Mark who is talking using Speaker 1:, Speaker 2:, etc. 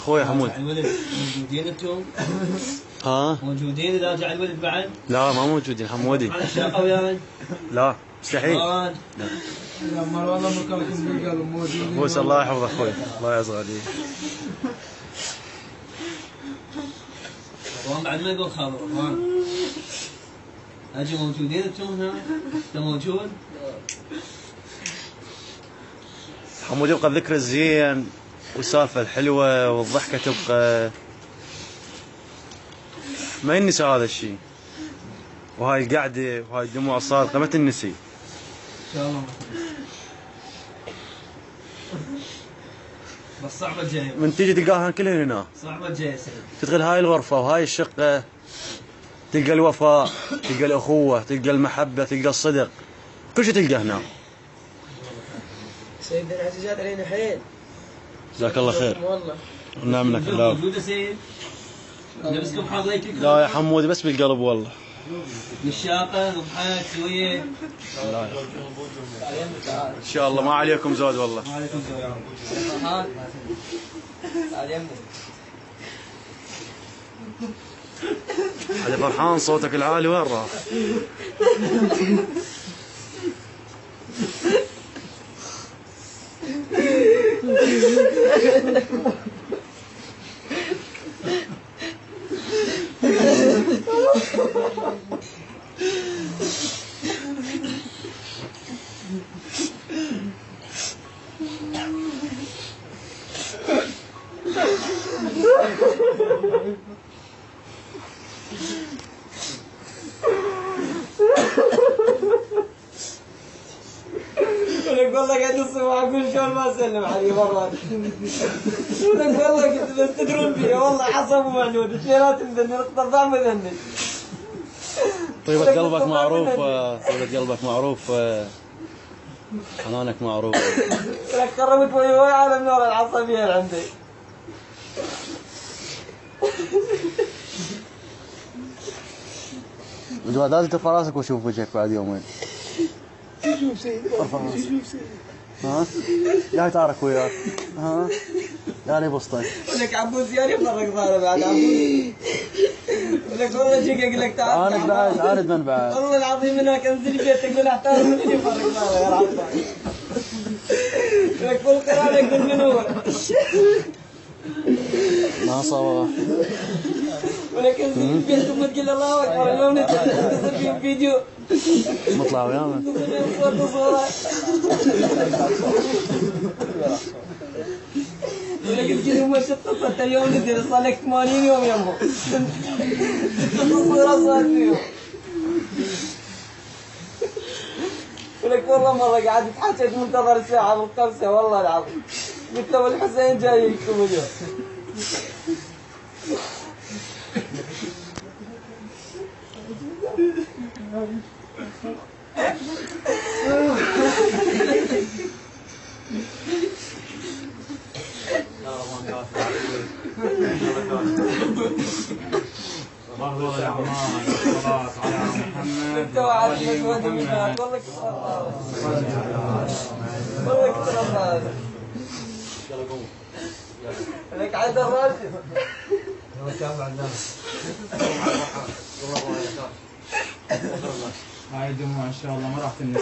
Speaker 1: اخوي حمود.
Speaker 2: الولد موجودين انتم؟
Speaker 1: ها؟
Speaker 2: موجودين اذا رجع الولد بعد؟
Speaker 1: لا ما موجودين حمودي.
Speaker 2: على الشقه وياي؟
Speaker 1: لا مستحيل.
Speaker 2: لا
Speaker 3: لا والله مكانكم بالقلب موجودين.
Speaker 1: بوس الله يحفظك اخوي، الله يعز عليك.
Speaker 2: روان بعد ما يقول خبر روان. اجي موجودين انتم هنا؟ انت موجود؟
Speaker 1: حمود يبقى الذكر الزين والسالفه الحلوه والضحكه تبقى ما ينسى هذا الشيء، وهاي القعده وهاي الدموع الصادقه ما تنسي.
Speaker 2: ان شاء الله. بس صعبه الجايه.
Speaker 1: من تيجي تلقاها كلها هنا.
Speaker 2: صعبه الجايه سيد.
Speaker 1: تدخل هاي الغرفه وهاي الشقه تلقى الوفاء، تلقى الاخوه، تلقى المحبه، تلقى الصدق، كل شيء تلقى هنا.
Speaker 3: سيدنا العزيزات علينا حيل.
Speaker 1: جزاك الله خير.
Speaker 3: والله.
Speaker 1: نعم منك الله.
Speaker 2: موجوده سيد؟ لبسكم حاضيك؟
Speaker 1: لا يا حمودي بس بالقلب والله.
Speaker 2: بالشاقه ضحك شويه.
Speaker 1: لا ان شاء الله ما عليكم زود والله.
Speaker 2: ما عليكم زود.
Speaker 3: تعال يمي.
Speaker 1: علي فرحان صوتك العالي وين راح؟
Speaker 3: ولك والله قاعد الصبح اقول شلون ما اسلم علي مرات. ولك والله كنت بس تدرون فيها والله عصب ومعنود الشيرات مذني نقطة ضعف مذني.
Speaker 1: طيبة قلبك معروف، طيبة قلبك معروف، حنانك معروف.
Speaker 3: ولك قربت وياي على النور العصبية اللي عندي.
Speaker 1: مجواد لازم ترفع راسك واشوف وجهك بعد يومين.
Speaker 3: شوف سيد ارفع راسك.
Speaker 1: ها؟ جاي تعارك وياك. ها؟ يا لي بسطك.
Speaker 3: ولك عبوس يا ريت فرق ظهره بعد عبوس. ولك والله جيك اقول لك تعال.
Speaker 1: انا بعد عارض من بعد.
Speaker 3: والله العظيم هناك انزل بيتك ولا احتاج مني فرق ظهره يا رحمة. ولك بالقرآن يقول من هو.
Speaker 1: ما صار.
Speaker 3: ولك انزل بيتك وتقول الله اكبر اليوم نتصل فيهم فيديو.
Speaker 1: نطلع ويانا.
Speaker 3: صورة. ولك تجي ما شطت اليوم ندير صار لك 80 يوم يمه. صورة صار فيهم. ولك والله مرة قاعد يتحكى منتظر الساعة بالخمسة والله العظيم. قلت له الحسين جاي يكتب اليوم.
Speaker 4: الله يا عمان الصلاة على محمد
Speaker 3: والله كثر الله. لك عاد الراجل.
Speaker 4: هاي دموع ان شاء الله ما راح تنسى.